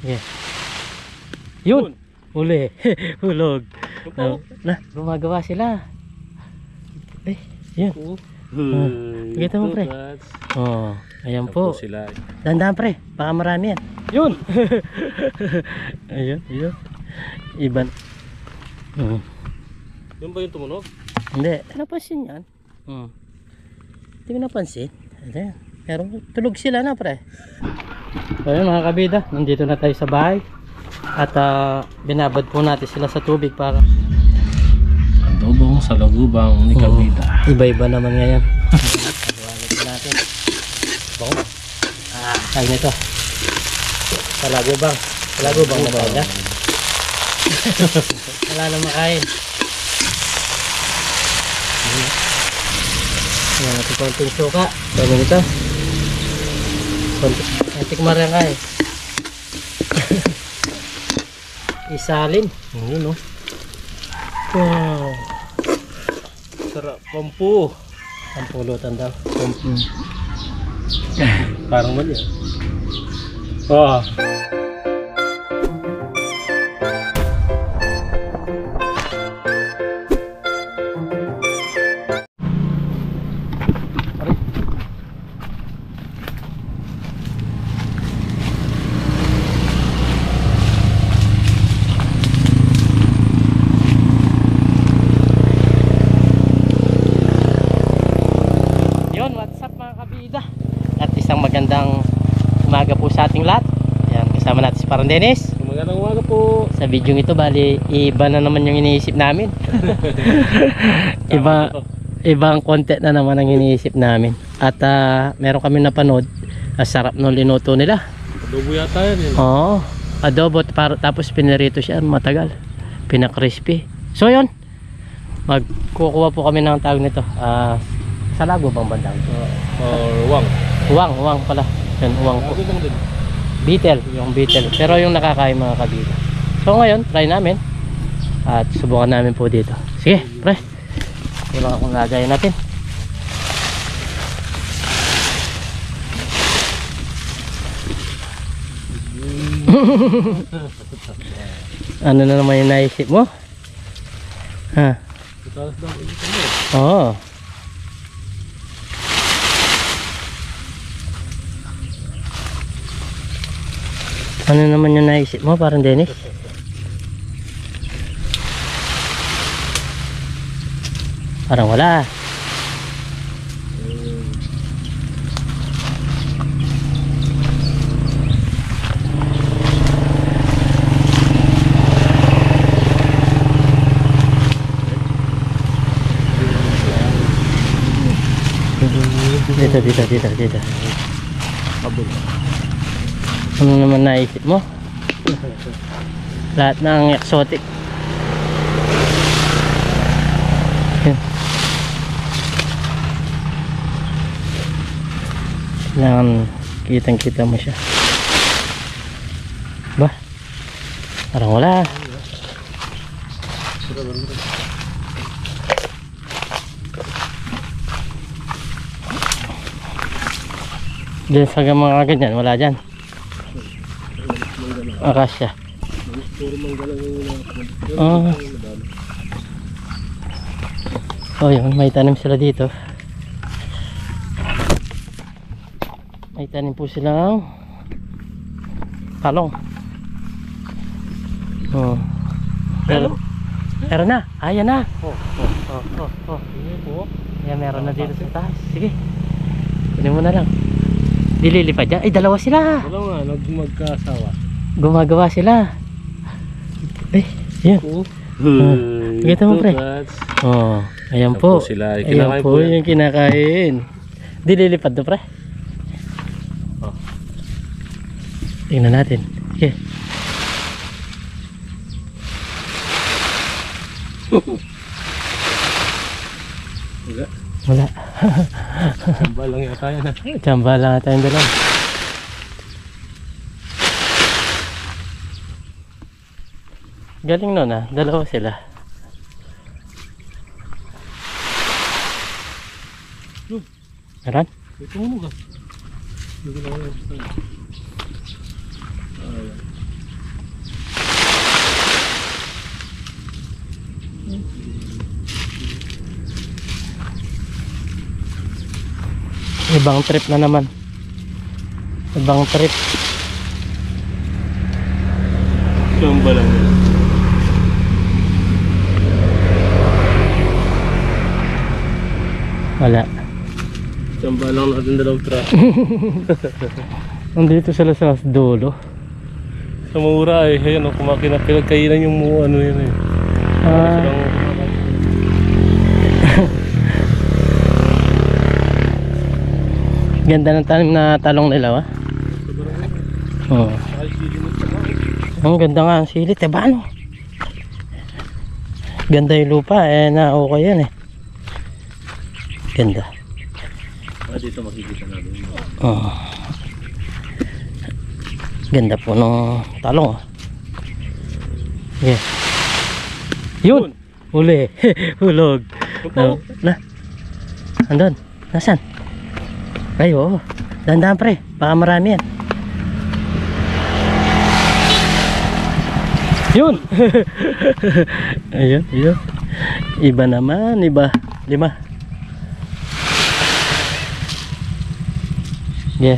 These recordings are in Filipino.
Yeah. Yun! Uli. Hulog. Gumagawa sila. Eh, yun. Kita mo, pre. Oh, ayan po. Dandan, pre. Baka marami yan. Yun! Ayun, ayun. Iban. Yun ba yung tumunog? Hindi. Napansin yan. Hindi ko napansin. Ayan. Pero tulog sila na, pre. So yun mga kabida, nandito na tayo sa bahay. At binabad po natin sila sa tubig para adobong sa lagubang ni kabida. Iba-iba naman ngayon. Iwalit natin. Bako. Kaya nito. Sa lagubang. Sa lagubang na tayo. Wala na makain. Ayan natin konting suka. Kaya nito. Tikmar yan kaya. Isalin. Yun, no? Wow. Sarap. Pampu. Pampulutan daw. Parang mali. Oh. Magandang umaga po sa ating lahat. Ayan, kasama natin si Parang Dennis. Magandang umaga po. Sa video ito bali iba na naman yung iniisip namin. Ibang content na naman ang iniisip namin. At meron kami napanood. Sarap nung linuto nila. Adobo yata yan. Oo, adobo tapos pinirito siya matagal. Pina-crispy. So yun, magkukuha po kami ng tawag nito. Sa lago bang bandang? Uwang. Uwang pala. Yan, uwang po. Beetle, yung beetle. Pero yung nakakain mga kabila. So ngayon, try namin. At subukan namin po dito. Sige, pre. Wala akong lagay natin. Ano na naman yung naisip mo? Ha? Oo. Ano naman yung naisip mo, Parang Dennis? Parang wala. Dito. Ano naman naisip mo? Lahat ng exotic. Kailangan kitang-kita mo siya. Ba? Parang wala. Diyan sa mga ganyan, wala dyan. Akasya. Oh yun, may tanim sila dito. May tanim po silang talong. Oh. Meron na. Ayan na. Ayan, meron na dito sa taas. Sige. Kunin mo na lang. Dililipad dyan. Ay, dalawa sila. Dalawa nga, magkasawa. Gumagawa sila. Eh, yun. Kita mo, pre. Oh, ayan po. Ayan po yung kinakain. Dililipad na, pre. Oh. Tingnan natin. Okay. Wala. Tsamba lang yata yan. Tsamba lang yata yung dalawa. Galing nun dalawa sila. Meron? Ito mo ka. Ibang trip na naman. Ibang trip. Chamba lang yan. Wala. Chamba lang natin dalawang truck. Nandito sila sa dulo. Sa mura eh. Ayan o, kumakina. Pinagkainan yung ano yun eh. Ah, ganda ng tanim na talong nila, wa? Oo. Ang ganda nga ang silit, eh ba ano? Ganda yung lupa, eh na okay yan eh. Ganda. Dito makikita natin. Oo. Ganda po ng talong. Yeah. Yun! Huli! Hulog! Na? Andun? Nasaan? Ay, oo. Dahan-dahan pre, baka marami yan. Yun! Ayun, ayun. Iba naman, iba. 5. Yeah.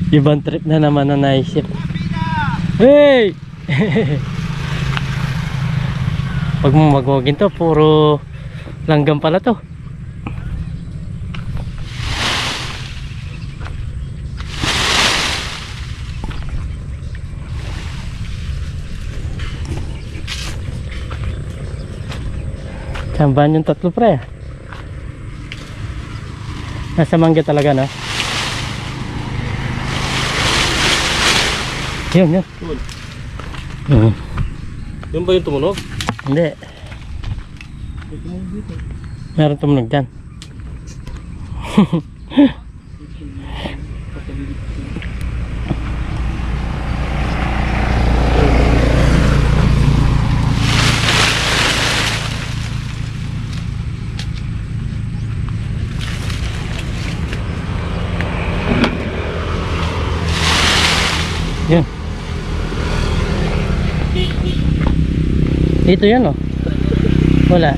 Ibang trip na naman na naisip. Hey! Pag mo magwagin to, puro langgam pala to. Sambahan yung tatlo pre. Nasa mangga talaga na. Yun, yun. Yun ba yung tumunog? Hindi. Meron tumunog dyan. Yun. Dito yan oh. Wala.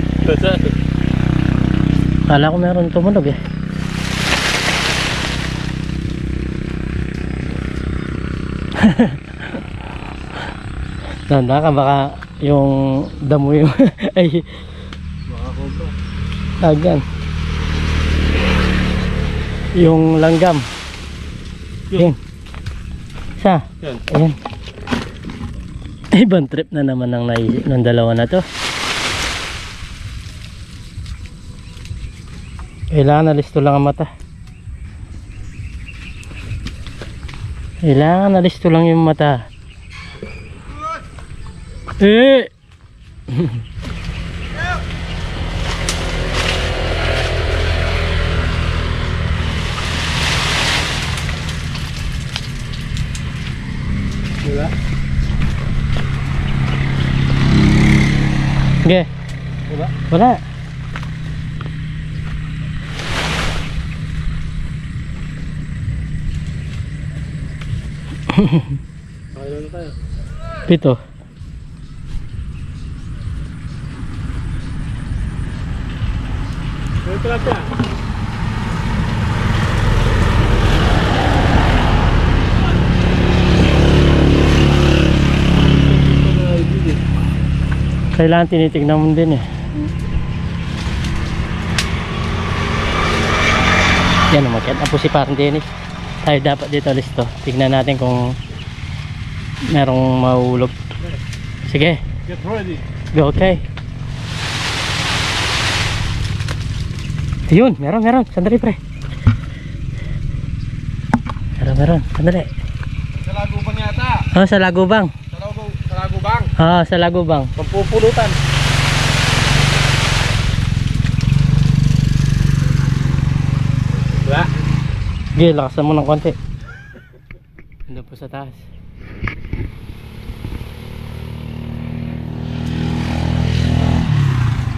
Kala ko meron tumunog eh. Tanda ka baka yung damo yung ay agan. Yung langgam. Yun. Sa? Yan. Ayan. Ibang trip na naman ng naisip ng dalawa na to. Kailangan alisto lang ang mata. Kailangan alisto lang yung mata. Eh! Diba? Okay. Diba? Wala. Kaya na tayo. 7. May tilapia. Kailangan tinitignan mo din eh. Yan, umakyat na po si Parang Dennis. Tayo dapat dito listo. Tignan natin kung merong mahulog. Sige, Get ready. go, okay. Yun, meron. Sandali pre. Meron. Sandali. Sa Lagubang yata. Oh, sa Lagubang. Sa Lagubang. Ah, sa Lagubang. Pampupulutan. Diba? Sige, lakasan mo ng konti. Doon po sa taas.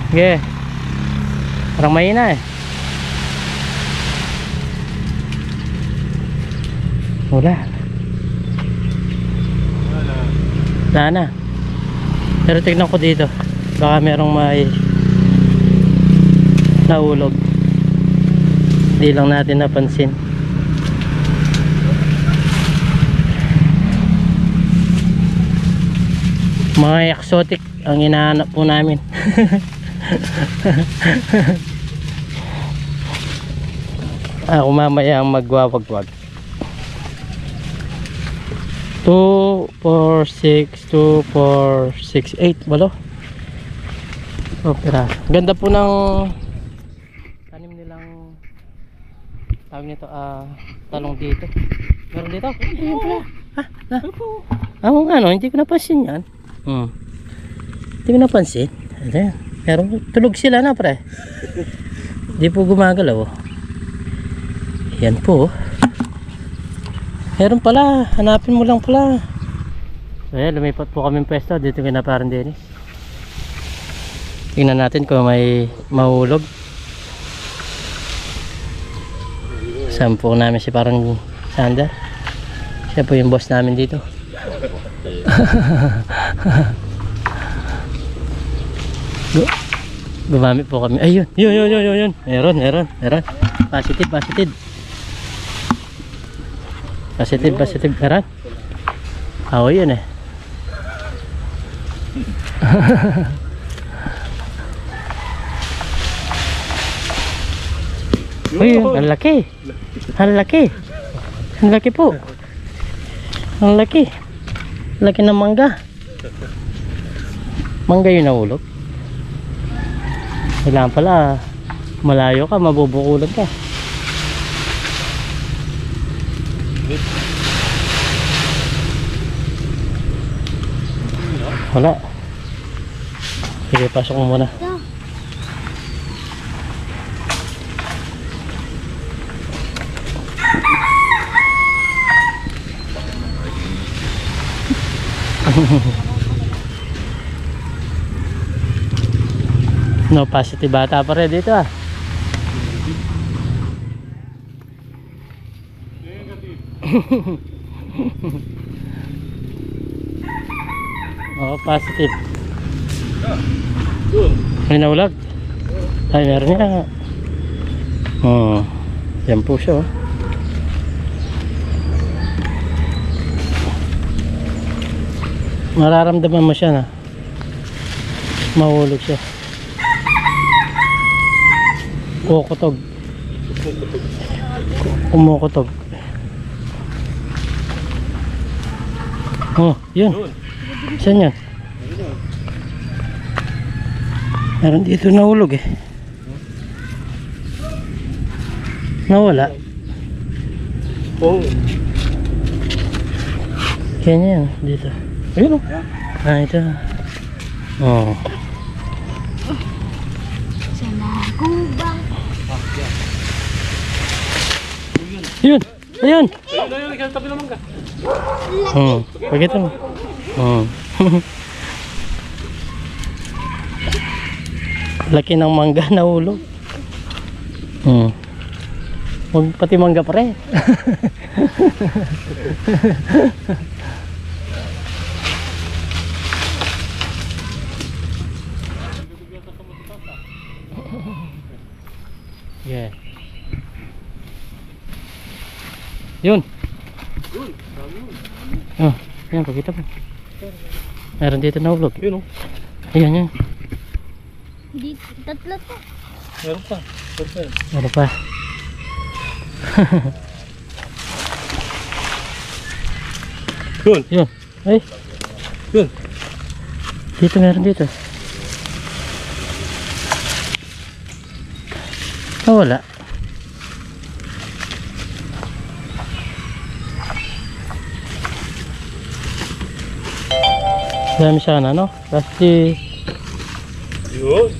Sige. Parang mahina eh. Wala. Wala. Wala na. Pero tignan ko dito, baka merong may nahulog, hindi lang natin napansin. Mga exotic ang hinahanap po namin. Ako mamaya ang magwawagwag. 2, 4, 6, 2, 4, 6, 8 balo. Opera. Ganda po ng tanim nilang tawag nito, talong dito. Meron dito? Ayun pala. Oo nga no, hindi ko napansin yan. Hindi ko napansin. Ayan. Meron, tulog sila na pre. Hindi po gumagalaw. Yan po. Meron pala, hanapin mo lang pala. Ayan, lumipat po kami pwesto dito kina Parang Dennis. Tingnan natin kung may mahulog. Saan po namin si Parang Sander. Siya po yung boss namin dito. Gumamit po kami. Ayun, yun. Meron. Positive. Positive. Meron. Oo, yun eh. Uy, ang laki. Ang laki po. Ang laki ng mangga. Mangga yung nahulog. Kailangan pala malayo ka, mabubukulan ka. Wala. Sige, pasok mo muna. No, positive bata pa rin dito ah. Oh, positive. May naulag. Ay, meron niya. Oh, yan po siya oh. Mararamdaman mo siya na mahulog siya. Kukutog. Kumukutog. Oh, yun. Saan yan? Meron dito nahulog eh. Nawala. Oh. Kanya yan, dito. Ayun o. Ito. Oh. Yun. Ayun. Ayun, tabi naman ka. Pakita mo. Laki ng mangga na ulo. Huwag pati mangga pa rin. Yeah. Yun. Oh, yan, pakita mo. Meron dito na ulog. Yun oh. Ayan. Dito, tatlo to. Meron pa. Meron pa. Yun. Ay. Yun. Dito meron dito. Wala. Dami sana, no? Kasi Yun.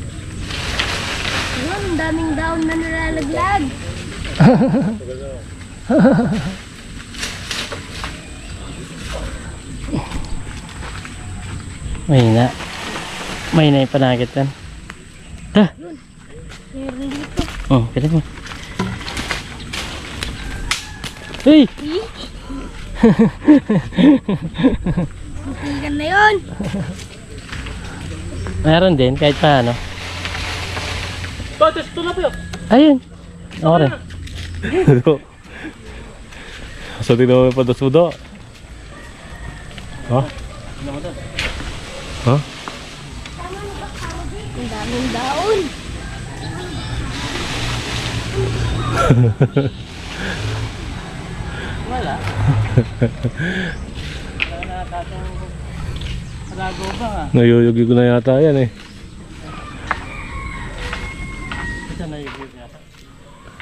Yun, ang daming daon na nalalaglag. May na yung panagit yan. Meron dito. Oh, kita mo. Hey! Butigan na yun. Meron din, kahit paano. Batas, ito na po. Ayun. Ako rin. So, tingnan mo yung padas-muda. Ha? Ha? Ang daming daon. Wala. Wala tatong malago ba nga? Nayuyugi ko na yata yan eh. Ito na yung view yata.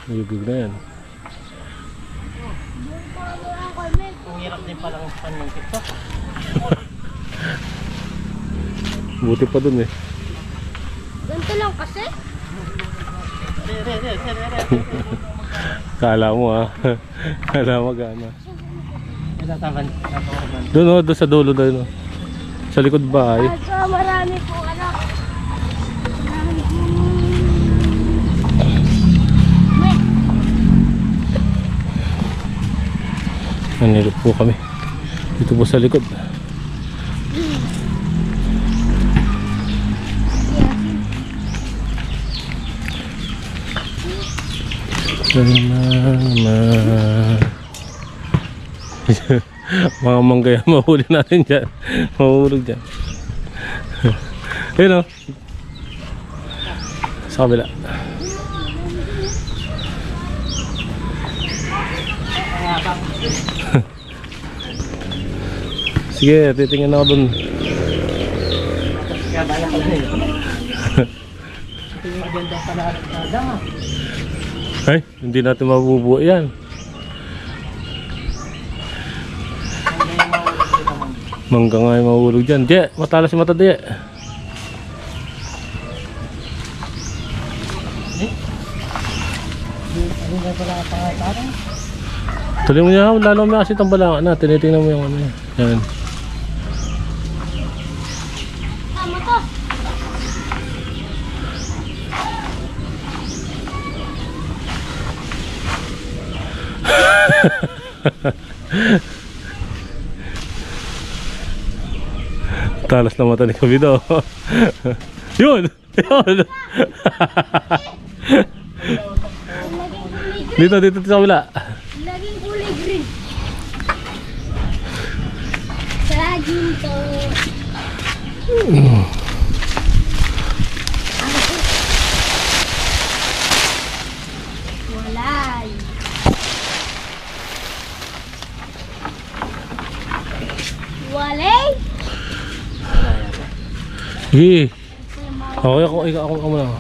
Nayuyugi ko na yan. Ang hirap din palang pan ng TikTok. Buti pa dun eh. Ganito lang kasi. Kala mo ha. Kala mo gana. Nataman. Doon o, doon sa dulo doon o. Sa likod bahay. Kaso marami po anak. Marami po. Nanilip po kami. Dito po sa likod. Mga manggaya mahuli natin dyan. Mahulog dyan. Ayun o. Sa kabila. Sige, titingin ako dun. Kaya bala pala yun. Ito yung maganda pala sa dama. Ay, hindi natin mabubuo yan. Mangga nga yung mahulog dyan. Je, matalas yung mata di. Ano nga pala pangatarang? Tuloy mo niya, lalo may asit ang balangan na. Tinitingnan mo yung ano yan. Yan. Tama to. Talas na mata ni Kabido. Yun! Yun! Dito, dito sa kabila. Laging kulay green. Laging to. Walay. Walay? Sige. Okay, ako muna.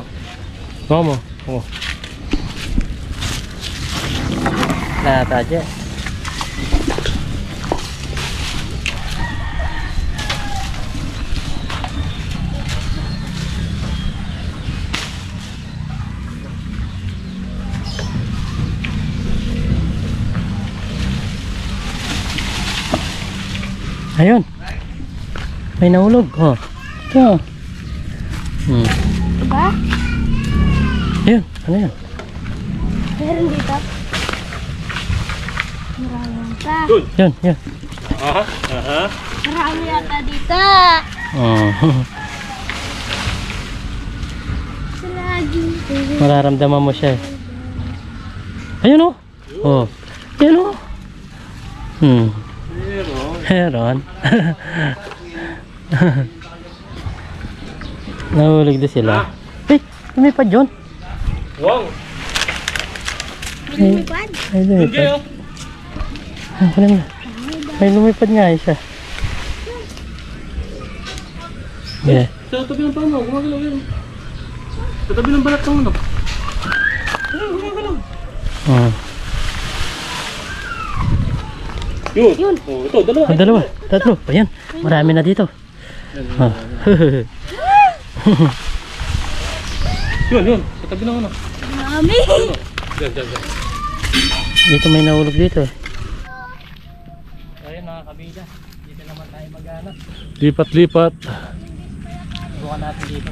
Mama, ako. Nata dyan. Ayun. May nahulog. Oh. Ito. Diba? Ayun. Ano yan? Meron dito. Marami pa. Yun. Yun. Aha. Aha. Marami yata dito. Oh. Laging to. Mararamdaman mo siya. Ayun oh. Oh. Ayun oh. Meron. Nahulog din sila. Eh, lumipad yun. Wow. Lumipad? Ay, lumipad. May lumipad nga isa. Yeah. Sa tabi ng pano, gumagalaw yan. Sa tabi ng balat ng ano. Oh. Yun. Oh, ito, dalawa. Ang dalawa. Tatlo. Ayan. Marami na dito. Oh. Yun. Sa tabi ng ano. Marami. Diyan. Dito may nahulog dito. Ayun mga kabida. Dito naman tayo mag-anak. Lipat. Bukan natin dito.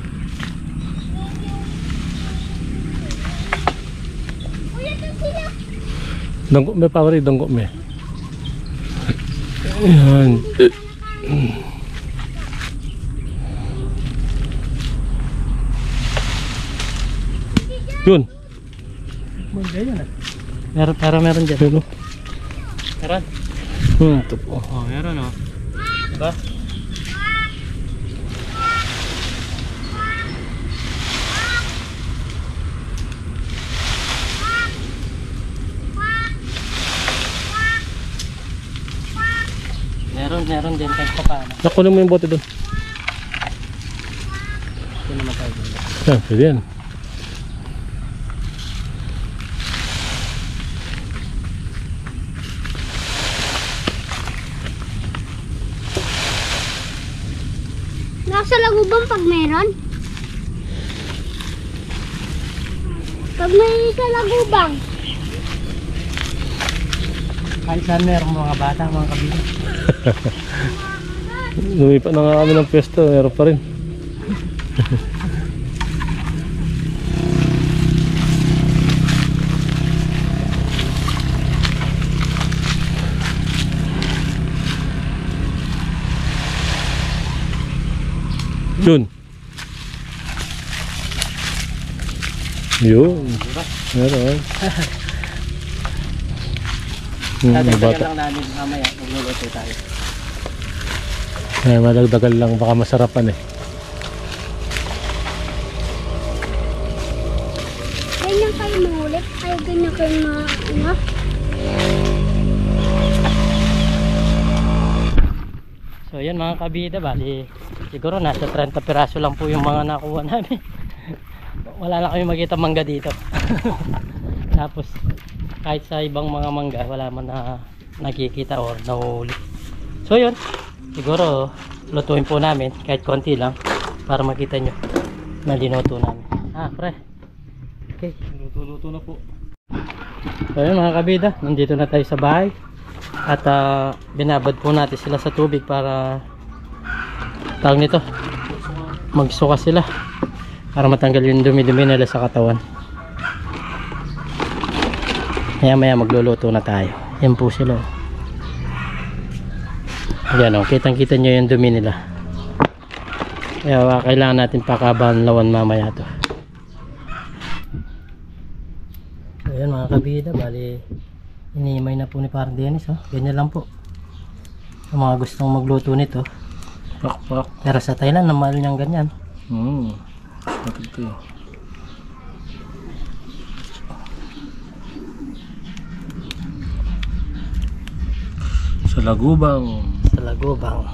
Danggo me pa rin, danggo me. Ayan. Yun. Mangga yun ah. Meron, para meron dyan. Yun, oh. Meron. Ito po. Oh, meron oh. Diba? Meron din kahit pa paano. Nakunin mo yung bote doon. Ito naman tayo dun. Yan, pwede yan. Nasa lagubang pag meron? Pag may sa lagubang. Kahit saan meron mga bata, mga kabila. Lumipat na nga kami ng pwesto, meron pa rin. Yun. Yun. Meron. Dadagdagan Bata. lang namin mamaya, magluluto tayo. Ay, madagdagan lang, baka masarapan eh. Ganyan kayo mahulit. Ay, ganyan kayo ano? So yun mga kabida, bali siguro nasa 30 piraso lang po yung mga nakuha namin. Wala na kami makita mangga dito. Tapos kahit sa ibang mga mangga wala man na nakikita or nahuli. So yun, siguro lutuin po namin kahit konti lang para makita nyo na linuto namin. Pre, okay, Luto-luto na po. so yun mga kabida, nandito na tayo sa bahay. At binabad po natin sila sa tubig para tawag nito, magsuka sila para matanggal yung dumi-dumi nila sa katawan. Maya magluluto na tayo. Yan po sila. Yan o, kitang-kita nyo yung dumi nila. Kaya kailangan natin pakabanlawan mamaya to. So yan mga kabida, bali inimay na po ni Parang Dennis, oh. Ganyan lang po ang mga gustong magluto nito. Pak. Pero sa Thailand namahal niyang ganyan. Bakit kayo? Sa lagubang. Sa lagubang.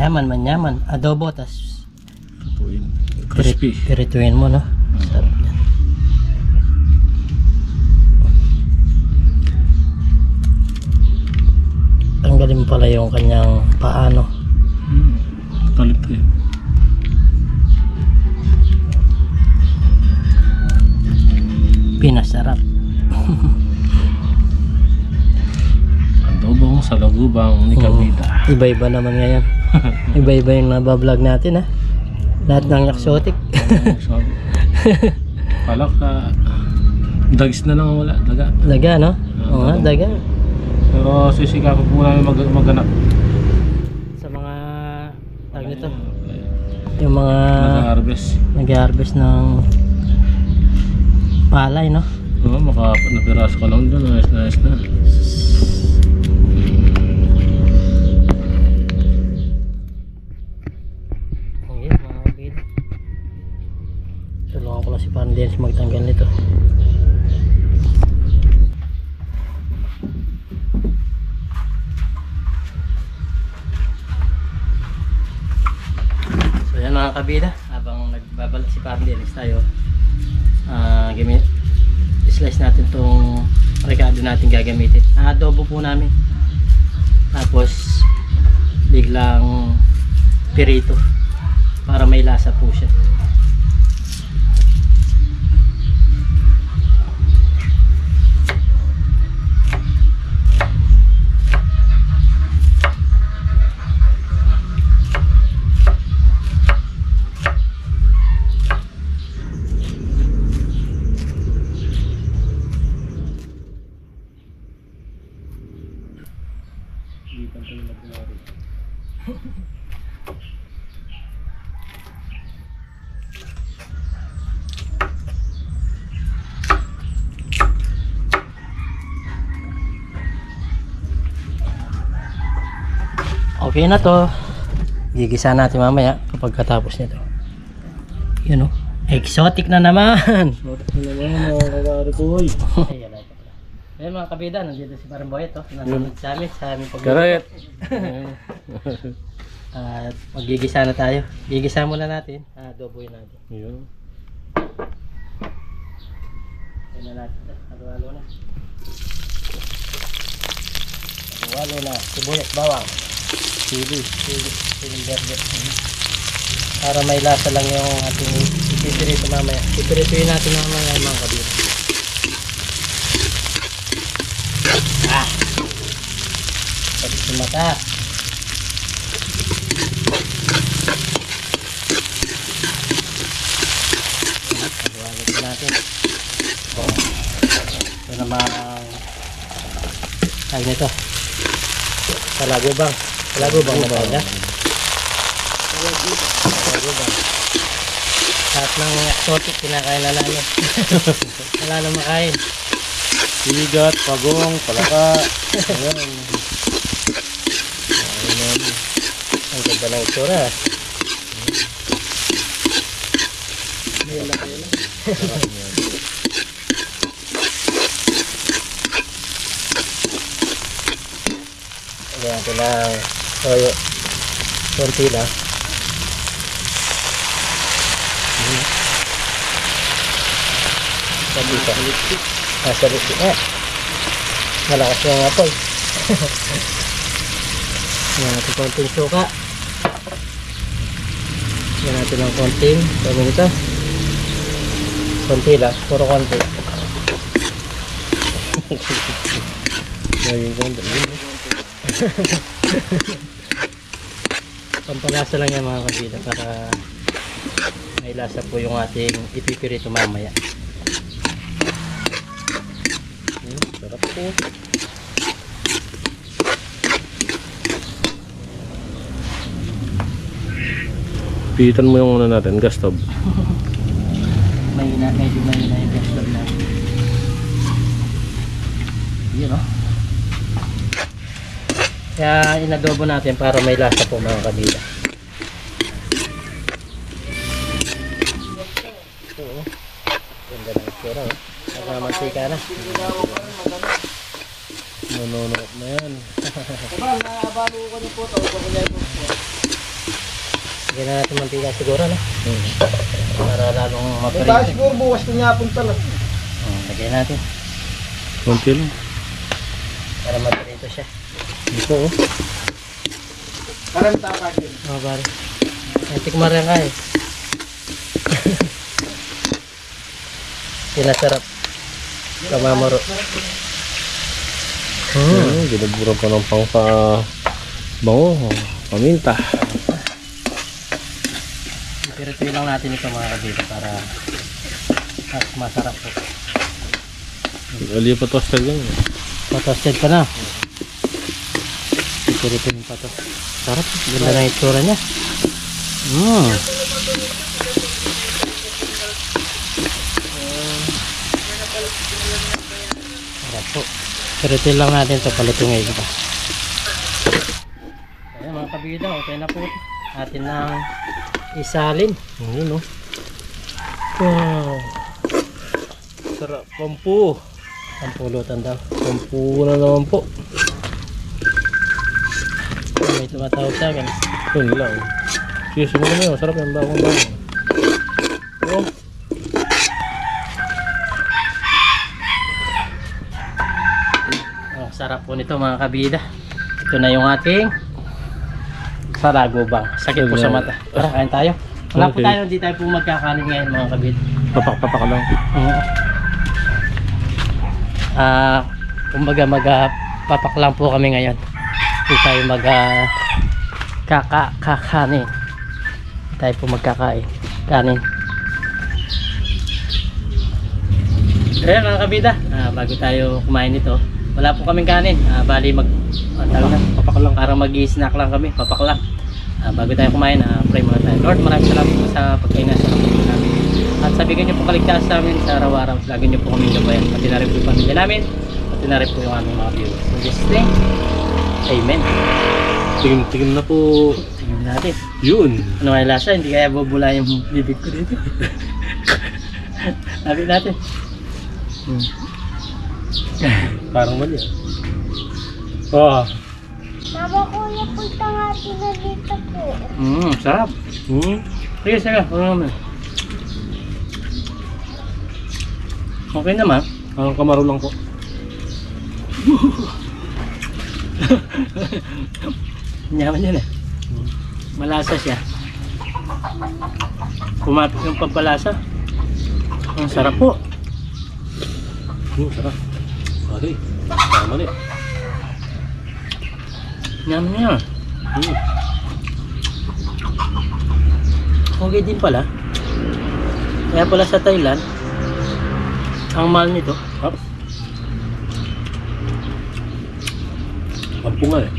Manyaman adobo, tas Crispy. pirituin mo, no? Sarap yan. Tanggalin mo pala yung kanyang paano. Talit eh. Pinasarap. Adobong sa lagubang ni Kabida. Iba-iba naman ngayon. Iba-iba yung nabablog natin, ha? Lahat ng yaksotik. Sabi. Palak na dags na lang wala. Daga. Daga, no? Oo nga, daga. Pero sisikapin po namin maghanap. Sa mga tawag nito, yung mga Nag-harvest. nag-harvest ng palay, no? Oo, makapat na piraso ka lang doon. Ayos na. Ayan, mga kabid. Tulungan ko lang si Parang Dennis magtanggal nito. So yan mga kabida, habang nagbabalik si Parang Dennis tayo, slice natin tong rekado natin gagamitin. Adobo po namin. Tapos biglang pirito para may lasa po siya. Okay na to. Gigisa natin mamaya kapag katapos nito. Yun o. Exotic na naman. Ayan na. Ayan mga kabida, nandito si Parang Boyet oh. Nanonood sa amin pag- Correct. At magigisa na tayo. Gigisa muna natin. Adoboy natin. Yun. Ayan na natin. Halo-halo na. Halo na. Sibuyas, bawang. Sili verde. Para may lasa lang yung ating ipipirito mamaya. Ipipirituin natin mamaya mga kabila. Pagkat sa mata. Pagwagin ko natin. Ito naman tag nito. Talagubang na tayo na. Talagubang. Lahat ng exotic kinakain na namin. Wala na makain. Sigat, pagong, palaka. Ayan. Ang ganda ng itsura. Ayan, ito lang. Toyo. Konti lang. Dito. Nasa lipstick. Malakas yung apoy. Ayan natin konting suka. Ayan natin ng konting. Sabi nito. Konti lang. Puro konti. Laging konti. Pampalasa lang yan mga kabila para may lasa po yung ating ipipirito mamaya. Sarap po. Pihitan mo yung ano natin, gas stove. Medyo mahina yung gastor na. Yun o. Kaya inadobo natin para may lasa po mga kabila. Ito o. Ganda ng itsura o. Nagmamantika na. Nanonok na yan. Lagyan na natin mantika siguro no? Para lalong Tayo maparito. siguro bukas ko niya punta lang. Lagyan natin. Konti lang. Para maparito siya. Ito oh. Parang tapag yun. Mga pare. Ay, tikmar yan ka eh. Sinasarap. Kamamaro. Ginabura pa ng pang pa bango. Paminta. Ipirituin lang natin ito mga kabila para mas masarap po. Ali pa toasted lang. Patosted pa na. Ipirituin pa to. Sarap. Ganda na itsura niya. Sarap po. Ipirituin lang natin ito. Palutungay ko pa. Ayan mga kabida. Okay na po. Atin na isalin. Ayun oh. Wow. Sarap. Pampu. Pampulutan daw. Pampu na naman po. May tumatawag sa akin. Yun lang. Cheers mo na yun. Sarap yung bawang. Oh. Oh, sarap po nito mga kabida. Ito na yung ating saragubang. Sakit po sa mata. Tara, kain tayo. Wala po Okay. tayo, hindi tayo po magkakanin ngayon mga kabida. Papak-papak lang. Kumbaga magpapak lang po kami ngayon. Hindi tayo kakanin. Hindi tayo po magkakain. Kanin. Ayan mga kabida, bago tayo kumain nito, wala po kaming kanin. Bali Ang tawag na, papaklang. Para mag-i-snack lang kami, papaklang. Bago tayo kumain, pray muna tayo. Lord, maraming salamat po sa pagkain sa kapatid namin. At sabihin niyo po kaligtas sa amin sa araw-araw. Lagi niyo po kami gabayan. Pati na rin po yung pamilya namin. Pati na rin po yung aming mga viewers. In Jesus' name, amen. Tingin na po. Tingnan natin. Yun. Ano kaya lasa? Hindi kaya bubula yung bibig ko dito. Sabi natin. Parang mali. Oh. Mama, kuya, punta nga sila dito po. Sarap. Sige, sige. Ano naman? Okay naman. Ang kamaro lang po. Yaman yan eh. Malasa siya. Pumapit yung pampalasa. Ang sarap po. Sarap. Okay. Parang mali. Yaman niya. Okay din pala. Kaya pala sa Thailand, ang mahal nito. Kampungan eh.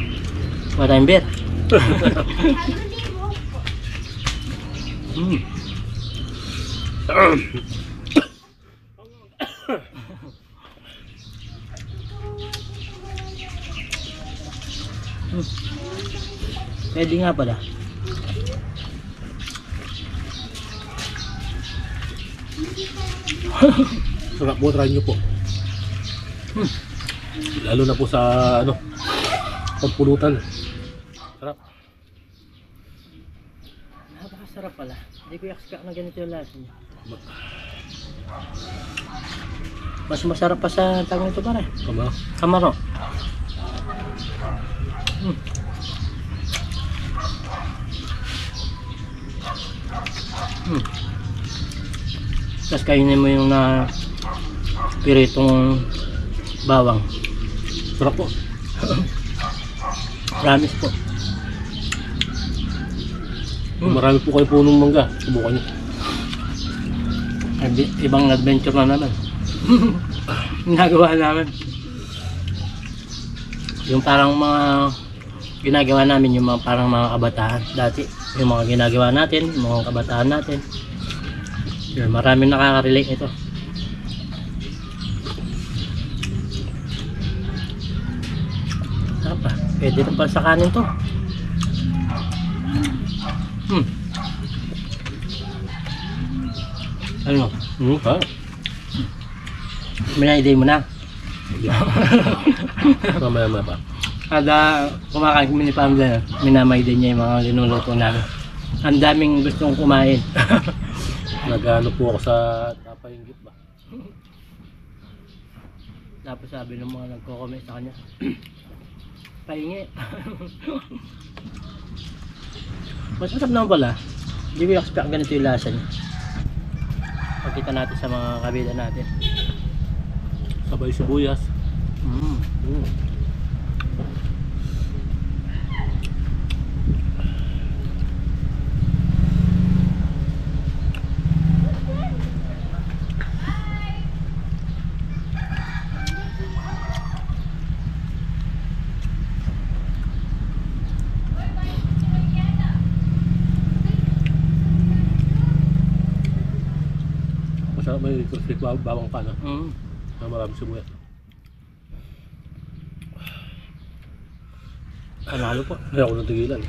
Maraming beer. Pwede nga pala. Sarap po, try nyo po. Lalo na po sa ano, pagpulutan. Sarap. Napakasarap pala. Hindi ko expect na ganito yung lasa niya. Mas masarap pa sa tawag nito pare. Kamaro. Kamaro. Tapos kainin mo yung na piritong bawang. Sarap po. Promise po. Marami po kayo punong mangga. Subukan nyo. Ibang adventure na naman. Ginagawa namin. Yung parang mga ginagawa namin, yung mga parang mga kabataan dati. Yung mga ginagawa natin, yung mga kabataan natin. Yun, maraming nakaka-relate ito. Sarap pa. Pwede rin pala sa kanin to. Ano? Ha? Minaiday mo na. Mamaya pa. Kada kumakain kami ni Pamela, minamay din niya yung mga linuluto namin. Ang daming gustong kumain. Nag-ano po ako sa Tapainggit ba? Tapos sabi ng mga nagko-comment sa kanya, pahingi. Masarap naman pala. Hindi ko expect ganito yung lasa niya. Pagkita natin sa mga kabila natin. Sabay sibuyas. Masarap, may crispy bawang pa na. Na marami sibuyas. Panalo po. Ay, ako nang tigilan.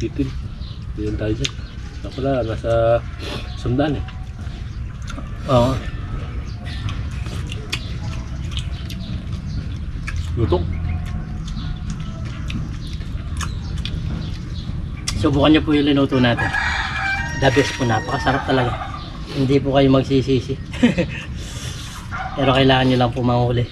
Titin. Titin tayo dyan. Ako pala, nasa sandaan eh. Oo. Lutong. Subukan niyo po yung linuto natin. The best po, napakasarap talaga. Hindi po kayo magsisisi. Pero kailangan niyo lang po manghuli.